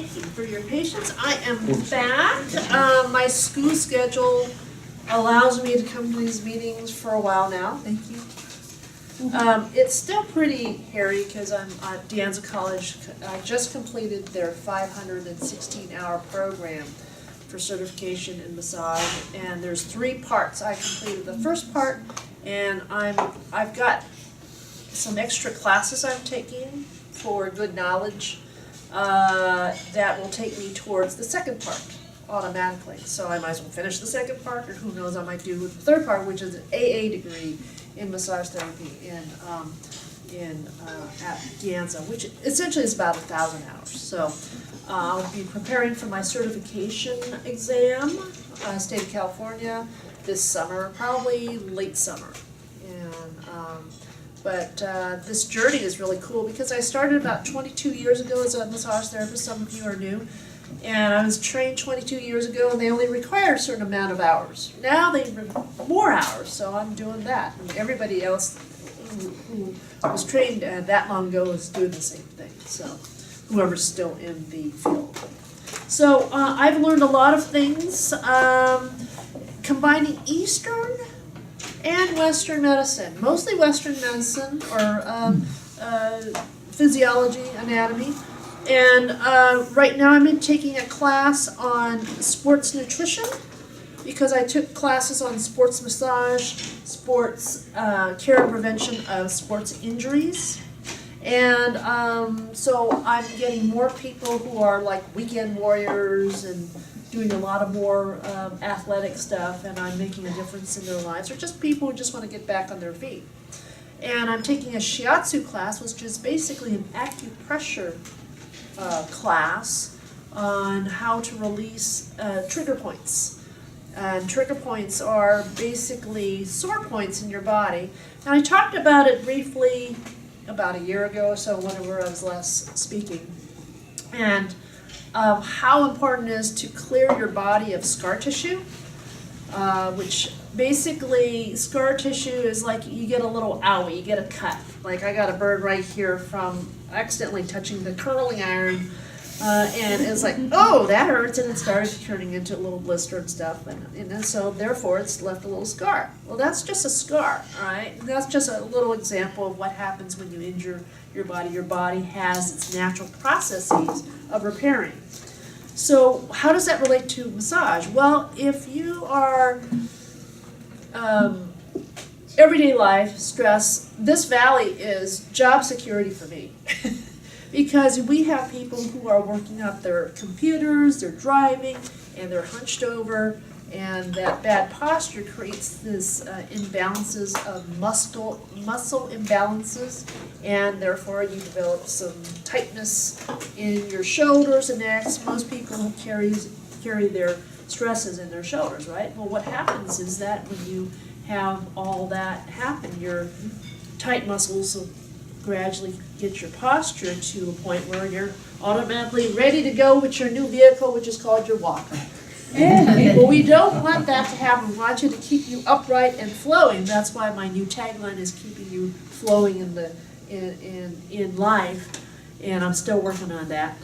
Thank you for your patience. I am back. My school schedule allows me to come to these meetings for a while now. Thank you. It's still pretty hairy because I'm at De Anza College. I just completed their 516-hour program for certification in massage, and there's 3 parts. I completed the first part, and I've got some extra classes I'm taking for good knowledge that will take me towards the second part automatically. So I might as well finish the second part, or who knows, I might do the third part, which is an AA degree in massage therapy at De Anza, which essentially is about 1,000 hours. So I'll be preparing for my certification exam, state of California, this summer, probably late summer. But this journey is really cool because I started about 22 years ago as a massage therapist. Some of you are new. And I was trained 22 years ago, and they only require a certain amount of hours. Now they more hours, so I'm doing that. And everybody else who was trained that long ago is doing the same thing, so whoever's still in the field. So I've learned a lot of things, combining Eastern and Western medicine, mostly Western medicine or physiology, anatomy. And right now I'm taking a class on sports nutrition because I took classes on sports massage, sports care and prevention of sports injuries. And so I'm getting more people who are like weekend warriors and doing a lot of more athletic stuff, and I'm making a difference in their lives, or just people who just want to get back on their feet. And I'm taking a shiatsu class, which is basically an acupressure class on how to release trigger points. And trigger points are basically sore points in your body. And I talked about it briefly about a year ago or so, whenever I was last speaking. And how important it is to clear your body of scar tissue, which basically scar tissue is like you get a little owie, you get a cut. Like I got a burn right here from accidentally touching the curling iron, and it's like, oh, that hurts, and it started turning into a little blister and stuff, and so therefore it's left a little scar. Well, that's just a scar, all right? And that's just a little example of what happens when you injure your body. Your body has its natural processes of repairing. So how does that relate to massage? Well, if you are everyday life, stress, this valley is job security for me. Because we have people who are working off their computers, they're driving, and they're hunched over, and that bad posture creates this imbalances of muscle imbalances, and therefore you develop some tightness in your shoulders and necks. Most people carry their stresses in their shoulders, right? Well, what happens is that when you have all that happen, your tight muscles will gradually get your posture to a point where you're automatically ready to go with your new vehicle, which is called your walker. Well, we don't want that to happen. We want you to keep you upright and flowing. That's why my new tagline is keeping you flowing in life, and I'm still working on that.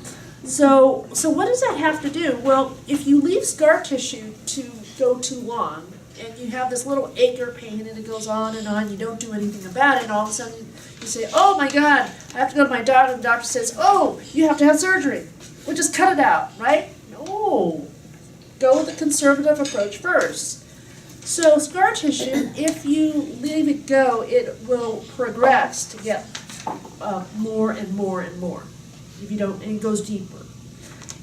So what does that have to do? Well, if you leave scar tissue to go too long, and you have this little ache or pain, and it goes on, you don't do anything about it, and all of a sudden you say, oh my God, I have to go to my doctor, and the doctor says, oh, you have to have surgery. Well, just cut it out, right? No. Go with the conservative approach first. So scar tissue, if you leave it go, it will progress to get more and more and more. If you don't, and it goes deeper.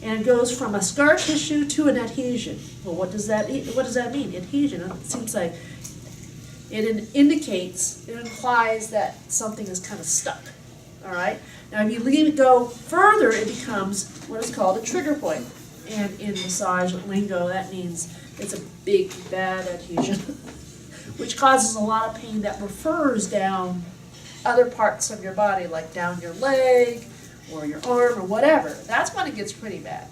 And it goes from a scar tissue to an adhesion. Well, what does that mean? Adhesion. It seems like it implies that something is kind of stuck. All right. Now, if you leave it go further, it becomes what is called a trigger point. And in massage lingo, that means it's a big, bad adhesion, which causes a lot of pain that refers down other parts of your body, like down your leg or your arm or whatever. That's when it gets pretty bad.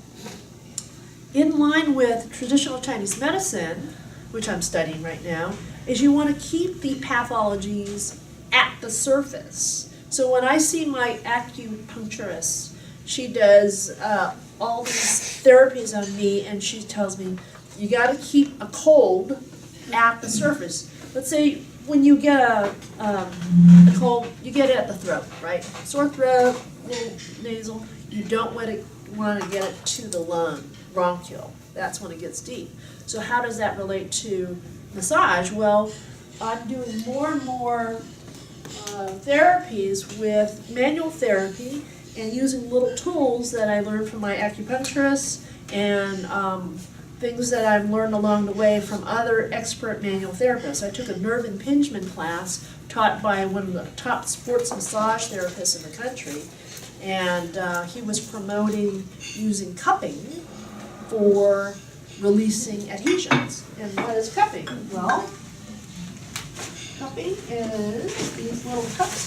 In line with traditional Chinese medicine, which I'm studying right now, is you want to keep the pathologies at the surface. So when I see my acupuncturist, she does all these therapies on me, and she tells me, you gotta keep a cold at the surface. Let's say when you get a cold, you get it at the throat, right? Sore throat, little nasal, you don't want to get it to the lung, bronchial. That's when it gets deep. So how does that relate to massage? Well, I'm doing more and more therapies with manual therapy and using little tools that I learned from my acupuncturist and things that I've learned along the way from other expert manual therapists. I took a nerve impingement class taught by one of the top sports massage therapists in the country, and he was promoting using cupping for releasing adhesions. And what is cupping? Well, cupping is these little cups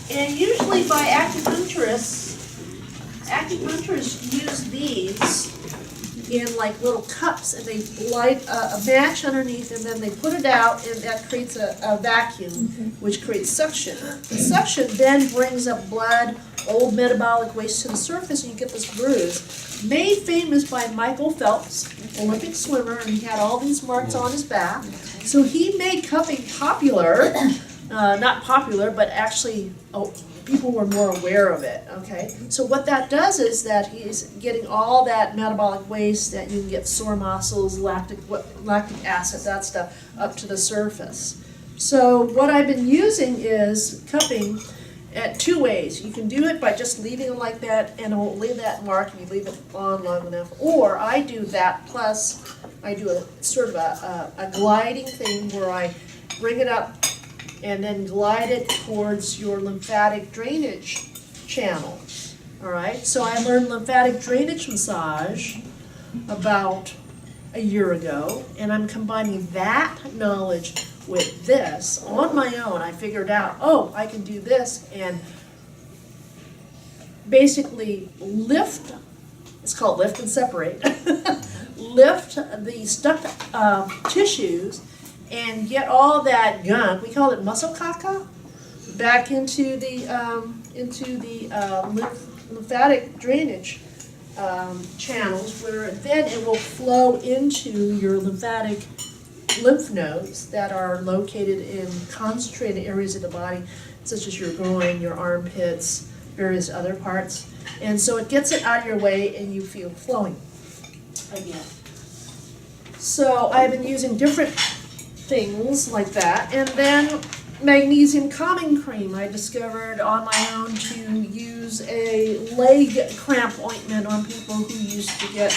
here. And usually by acupuncturists use these in like little cups, and they light a match underneath, and then they put it out, and that creates a vacuum, which creates suction. The suction then brings up blood, old metabolic waste to the surface, and you get this bruise. Made famous by Michael Phelps, Olympic swimmer, and he had all these marks on his back. So he made cupping popular, not popular, but actually people were more aware of it, okay? So what that does is that he's getting all that metabolic waste that you can get sore muscles, lactic acid, that stuff, up to the surface. So what I've been using is cupping at two ways. You can do it by just leaving it like that, and it'll leave that mark and you leave it on long enough. Or I do that plus I do a sort of a gliding thing where I bring it up and then glide it towards your lymphatic drainage channel. All right, so I learned lymphatic drainage massage about a year ago, and I'm combining that knowledge with this on my own. I figured out, oh, I can do this and basically lift, it's called lift and separate, lift the stuck tissues and get all that gunk, we call it muscle caca, back into the lymphatic drainage channels, where then it will flow into your lymphatic lymph nodes that are located in concentrated areas of the body, such as your groin, your armpits, various other parts. And so it gets it out of your way and you feel flowing again. So I've been using different things like that. And then magnesium calming cream. I discovered on my own to use a leg cramp ointment on people who used to get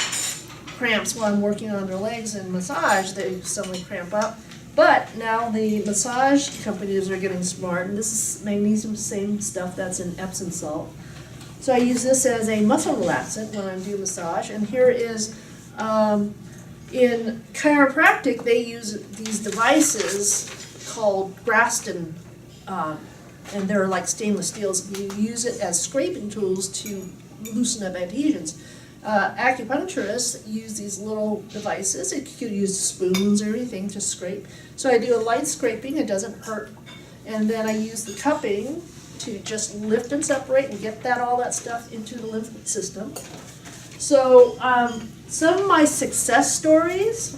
cramps while I'm working on their legs and massage. They suddenly cramp up. But now the massage companies are getting smart, and this is magnesium, same stuff that's in Epsom salt. So I use this as a muscle relaxant when I'm doing massage. And here is in chiropractic, they use these devices called Graston, and they're like stainless steels. You use it as scraping tools to loosen up adhesions. Acupuncturists use these little devices. You could use spoons or anything to scrape. So I do a light scraping, it doesn't hurt. And then I use the cupping to just lift and separate and get all that stuff into the lymph system. So some of my success stories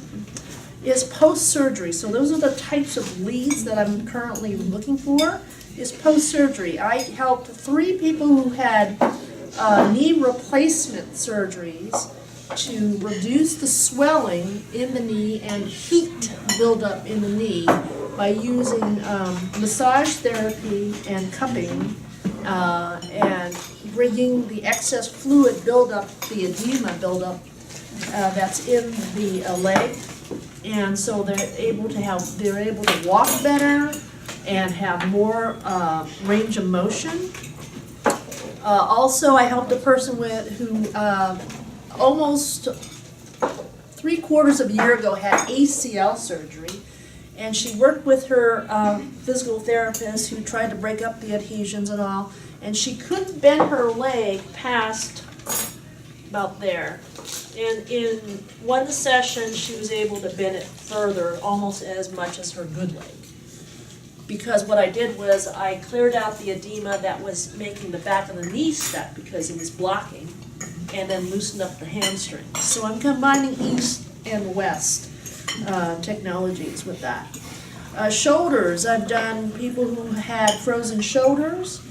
is post-surgery. So those are the types of leads that I'm currently looking for, is post-surgery. I helped 3 people who had knee replacement surgeries to reduce the swelling in the knee and heat buildup in the knee by using massage therapy and cupping and bringing the excess fluid buildup, the edema buildup that's in the leg. And so they're able to walk better and have more range of motion. Also, I helped a person who almost 3/4 of a year ago had ACL surgery, and she worked with her physical therapist who tried to break up the adhesions and all, and she couldn't bend her leg past about there. And in one session, she was able to bend it further, almost as much as her good leg. because what I did was I cleared out the edema that was making the back of the knee stuck because it was blocking, and then loosened up the hamstring. So I'm combining east and west technologies with that. Shoulders, I've done people who had frozen shoulders,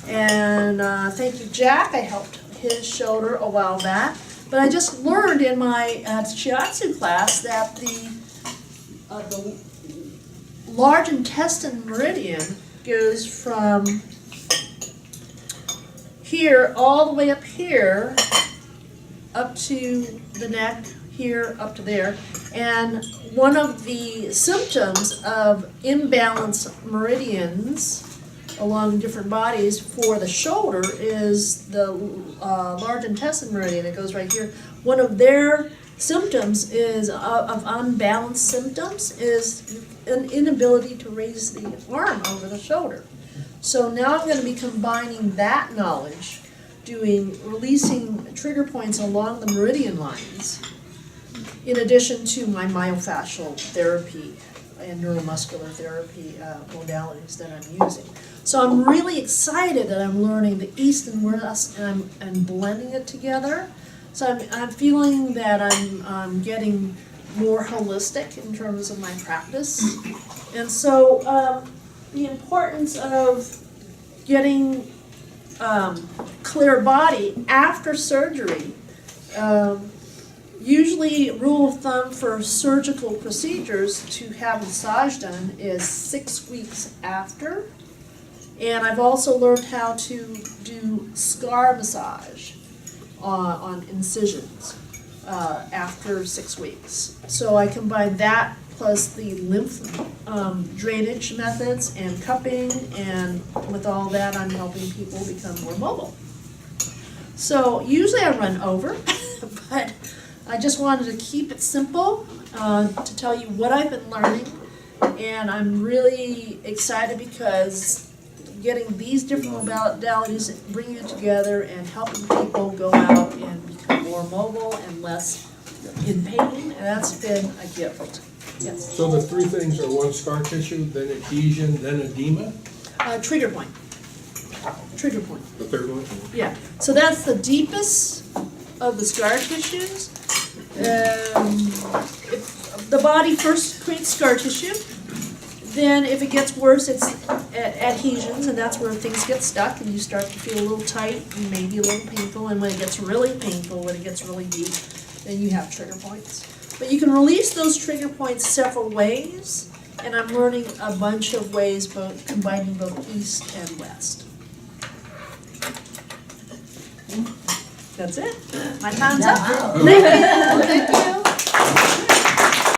and thank you, Jack, I helped his shoulder a while back. But I just learned in my shiatsu class that the large intestine meridian goes from here all the way up here, up to the neck, here up to there. And one of the symptoms of imbalanced meridians along different bodies for the shoulder is the large intestine meridian. It goes right here. One of their symptoms is of unbalanced symptoms is an inability to raise the arm over the shoulder. So now I'm going to be combining that knowledge, releasing trigger points along the meridian lines, in addition to my myofascial therapy and neuromuscular therapy modalities that I'm using. So I'm really excited that I'm learning the east and west, and I'm blending it together. So I'm feeling that I'm getting more holistic in terms of my practice. And so the importance of getting clear body after surgery. Usually, rule of thumb for surgical procedures to have massage done is 6 weeks after. And I've also learned how to do scar massage on incisions after 6 weeks. So I combine that plus the lymph drainage methods and cupping, and with all that I'm helping people become more mobile. So usually I run over, but I just wanted to keep it simple to tell you what I've been learning, and I'm really excited because getting these different modalities, bringing it together and helping people go out and become more mobile and less in pain, and that's been a gift. Yes. So the three things are one, scar tissue, then adhesion, then edema? Trigger point. Trigger point. The third one? Yeah. So that's the deepest of the scar tissues. If the body first creates scar tissue, then if it gets worse, it's adhesions, and that's where things get stuck and you start to feel a little tight and maybe a little painful. And when it gets really painful, when it gets really deep, then you have trigger points. But you can release those trigger points several ways, and I'm learning a bunch of ways, combining both east and west. That's it. My time's up. Thank you.